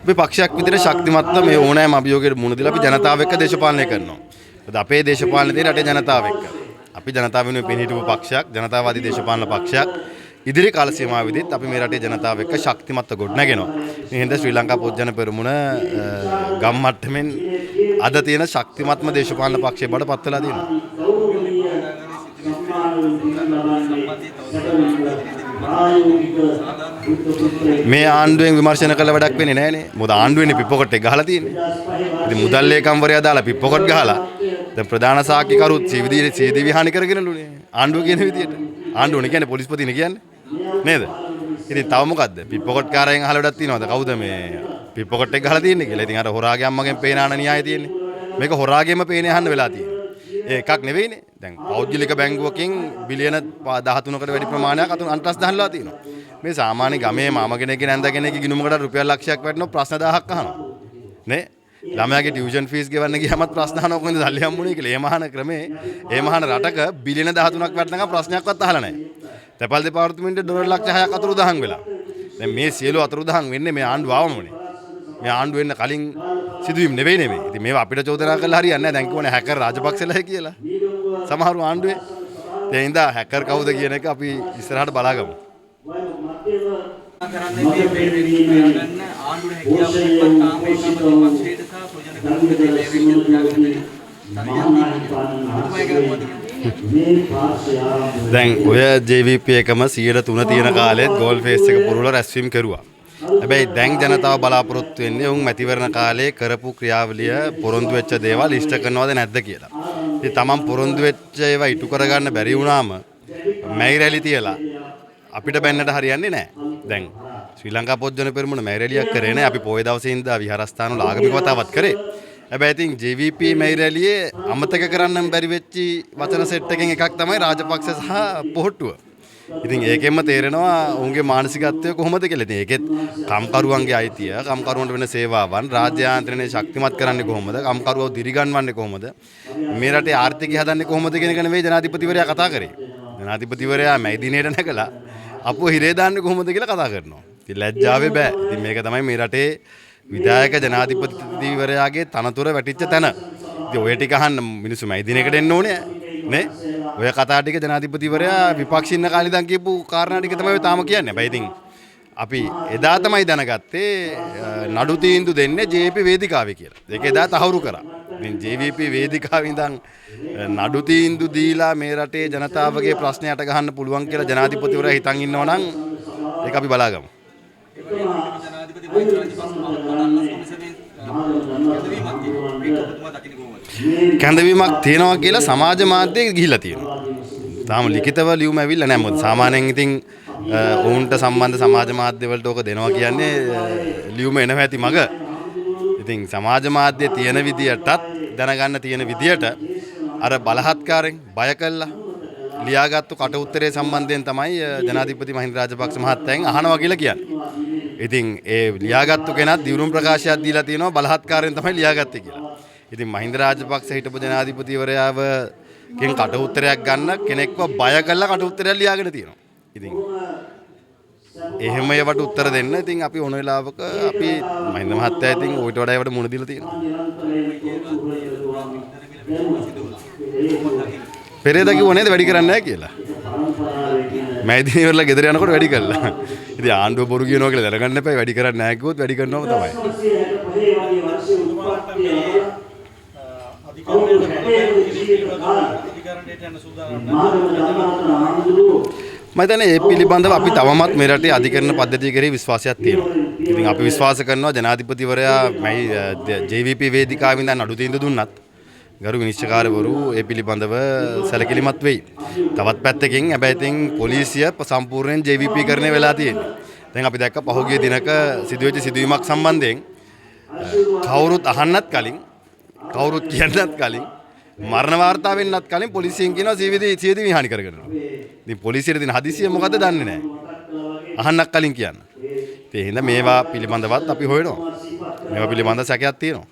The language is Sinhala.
අපි පක්ෂයක් විදිහට ශක්තිමත්ව මේ ඕනෑම අභියෝගයකට මුහුණ දීලා අපි ජනතාව එක්ක දේශපාලනය කරනවා. මොකද අපේ දේශපාලන දේ රටේ ජනතාව එක්ක. අපි ජනතාව වෙනුවෙන් පිළිහිටපු පක්ෂයක්, ජනතාවාදී දේශපාලන පක්ෂයක්. ඉදිරි කාල සීමාවෙදිත් අපි මේ රටේ ජනතාව එක්ක ශක්තිමත්ව ගොඩනගෙනවා. මේ හින්දා ශ්‍රී ලංකා පොත්ජන පෙරමුණ ගම් මට්ටමින් අද තියෙන ශක්තිමත්ම දේශපාලන පක්ෂය බවට පත් වෙලා තියෙනවා. මේ ආණ්ඩුවෙන් විමර්ශන කළ වැඩක් වෙන්නේ නැහැ නේ. මොකද ආණ්ඩුවේනේ පිප්පොකට් එක ගහලා තියෙන්නේ. ඉතින් මුදල් ලේකම්වරයා දාලා පිප්පොකට් ගහලා දැන් ප්‍රධාන සාක්ෂිකරුත් සීදී විහානි කරගෙනලුනේ. ආණ්ඩුව කියන විදියට. ආණ්ඩුවනේ කියන්නේ පොලිස්පතිනේ කියන්නේ. නේද? ඉතින් තව මොකද්ද? පිප්පොකට් කාරයෙන් අහලා වැඩක් තියනවද? කවුද මේ පිප්පොකට් එක ගහලා තියෙන්නේ කියලා. ඉතින් අර හොරාගේ අම්මගෙන් පේනාන න්‍යාය තියෙන්නේ. මේක හොරාගෙම පේනේ අහන්න වෙලා තියෙන්නේ. ඒ එකක් නෙවෙයිනේ. දැන් පෞද්ගලික බැංකුවකින් බිලියන 13කට වැඩි ප්‍රමාණයක් අන්ට්‍රස් දහනලා තියෙනවා. මේ සාමාන්‍ය ගමේ මාම කෙනෙක්ගේ නැන්ද කෙනෙක්ගේ ගිණුමකට රුපියල් ලක්ෂයක් වැටෙනවා ප්‍රශ්න 1000ක් අහනවා. නේ? ළමයාගේ ටියුෂන් ෆීස් ගෙවන්න ගියාමත් ප්‍රශ්න අහනවා කොහෙන්ද සල්ලි හම්බුනේ කියලා. ඒ මහාන ක්‍රමේ ඒ මහාන රටක බිලියන 13ක් වැටෙනකම් ප්‍රශ්නයක්වත් අහලා නැහැ. තැපැල් දෙපාර්තමේන්තුවේ ඩොලර් ලක්ෂ 6ක් අතුරුදහන් වෙලා. දැන් මේ සියලු අතුරුදහන් වෙන්නේ මේ ආණ්ඩුව ආවමනේ. මේ ආණ්ඩුව වෙන්න කලින් සිදුවීම් නෙවෙයි නෙමෙයි. ඉතින් මේවා අපිට චෝදනා කරලා හරියන්නේ නැහැ. දැන් කියවනේ හැකර් රාජපක්ෂලා කියලා. සමහරු ආණ්ඩුවේ. ඒ හින්දා හැකර් කවුද කියන එක අපි ඉස්සරහට බලාගමු. දැන් ඔය JVP එකම 103 තියෙන කාලෙත් ගෝල් ෆේස් එක පුරවල රැස්වීම කෙරුවා. හැබැයි දැන් ජනතාව බලාපොරොත්තු වෙන්නේ උන් මැතිවරණ කාලේ කරපු ක්‍රියාවලිය පොරොන්දු වෙච්ච දේවල් ඉෂ්ට කරනවද නැද්ද කියලා. ඉතින් තමන් පොරොන්දු වෙච්ච ඒවා ඉටු කරගන්න බැරි වුණාම මැයි රැලි තියලා අපිට බැන්නට හරියන්නේ නැහැ. දැන් ශ්‍රී ලංකා පොත්ජන පෙරමුණ මැයි රැලියක් කරේ නැහැ. අපි පොයේ දවසේ ඉඳලා විහාරස්ථානවල ආගමික වතාවත් කරේ. හැබැයි ඉතින් JVP මැයි රැලියේ අමතක කරන්න බැරි වෙච්ච වචන සෙට් එකෙන් එකක් තමයි රාජපක්ෂ සහ පොහොට්ටුව. ඉතින් ඒකෙන්ම තේරෙනවා උන්ගේ මානසිකත්වය කොහොමද කියලා. ඉතින් ඒකෙත් කම්කරුවන්ගේ අයිතිය, කම්කරුවන්ට වෙන සේවාවන්, රාජ්‍ය යාන්ත්‍රණය ශක්තිමත් කරන්නේ කොහොමද, කම්කරුවව දිරිගන්වන්නේ කොහොමද, මේ රටේ ආර්ථිකය හදන්නේ කොහොමද කියන එක නෙවෙයි ජනාධිපතිවරයා කතා කරේ. ජනාධිපතිවරයා මැයි දිනේට නැගලා අපෝ හිරේ දාන්නේ කොහොමද කියලා කතා කරනවා. ඉතින් ලැජ්ජාවේ බෑ. ඉතින් මේක තමයි මේ රටේ විධායක ජනාධිපතිවරයාගේ තනතුර වැටිච්ච තැන. ඉතින් ඔය ටික අහන්න මිනිස්සු මැයි දිනේකට එන්න ඕනේ නේ. ඔය කතා ටික ජනාධිපතිවරයා විපක්ෂ ඉන්න කාලේ ඉඳන් කියපු කාරණා ටික තමයි තාම කියන්නේ. හැබැයි ඉතින් අපි එදා තමයි දැනගත්තේ නඩු තීන්දුව දෙන්නේ JVP වේදිකාවේ කියලා. ඒක එදා තහවුරු කරා. ඉතින් JVP වේදිකාවේ ඉඳන් නඩු තීන්දුව දීලා මේ රටේ ජනතාවගේ ප්‍රශ්න යට ගහන්න පුළුවන් කියලා ජනාධිපතිවරයා හිතන් ඉන්නවා නම් ඒක අපි බලාගමු. කැඳවීමක් තියෙනවා කියලා සමාජ මාධ්‍යයේ ගිහිලා තියෙනවා. තාම ලිඛිතව ලියුම ඇවිල්ලා නැහැ. මොකද සාමාන්‍යයෙන් ඉතින් ඔවුන්ට සම්බන්ධ සමාජ මාධ්‍ය වලට ඕක දෙනවා කියන්නේ ලියුම එනවා ඇති මග. ඉතින් සමාජ මාධ්‍ය තියෙන විදියටත් දැනගන්න තියෙන විදියට අර බලහත්කාරයෙන් බය කළා ලියාගත්තු කට උත්තරේ සම්බන්ධයෙන් තමයි ජනාධිපති මහින්ද රාජපක්ෂ මහත්තයන් අහනවා කියලා කියන්නේ. ඉතින් ඒ ලියාගත්තු කෙනත් දියුණුම් ප්‍රකාශයක් දීලා තියෙනවා බලහත්කාරයෙන් තමයි ලියාගත්තේ කියලා. ඉතින් මහින්ද රාජපක්ෂ හිටපු ජනාධිපතිවරයාව කෙන් කට උත්තරයක් ගන්න කෙනෙක්ව බය කරලා කට උත්තරයක් ලියාගෙන තියෙනවා. ඉතින් එහෙම ඒවට උත්තර දෙන්න ඉතින් අපි ඕන වෙලාවක අපි මහින්ද මහත්තයා ඉතින් ඌට වඩා ඒවට මුණ දීලා තියෙනවා. පෙරේද කිව්ව නේද වැඩි කරන්නේ නැහැ කියලා. මැයි දිනේ ඉවරලා ගෙදර යනකොට වැඩි කළා. ඉතින් ආණ්ඩුව බොරු කියනවා කියලා දැනගන්න එපා. වැඩි කරන්නේ නැහැ කිව්වොත් වැඩි කරනවම තමයි. මම හිතන්නේ මේ පිළිබඳව අපි තවමත් මේ රටේ අධිකරණ පද්ධතිය කෙරෙහි විශ්වාසයක් තියෙනවා. ඉතින් අපි විශ්වාස කරනවා ජනාධිපතිවරයා මේ JVP වේදිකාවෙන් ඉඳන් අඩු තීන්දුව දුන්නත් ගරු විනිශ්චයකාරවරු ඒ පිළිබඳව සැලකිලිමත් වෙයි. තවත් පැත්තකින් හැබැයි ඉතින් පොලිසිය සම්පූර්ණයෙන් JVP කරණය වෙලා තියෙන්නේ. දැන් අපි දැක්ක පහුගිය දිනක සිදුවෙච්ච සිදුවීමක් සම්බන්ධයෙන් කවුරුත් අහන්නත් කලින් කවුරුත් කියන්නත් කලින් මරණ වාර්තා වෙන්නත් කලින් පොලිසියෙන් කියනවා සියදිවි විහානි කරගෙනවා. ඉතින් පොලිසියට දින හදිසිය මොකද්ද දන්නේ නැහැ. අහන්නත් කලින් කියන්න. ඒ හින්දා මේවා පිළිබඳවත් අපි හොයනවා. මේවා පිළිබඳ සැකයක් තියෙනවා.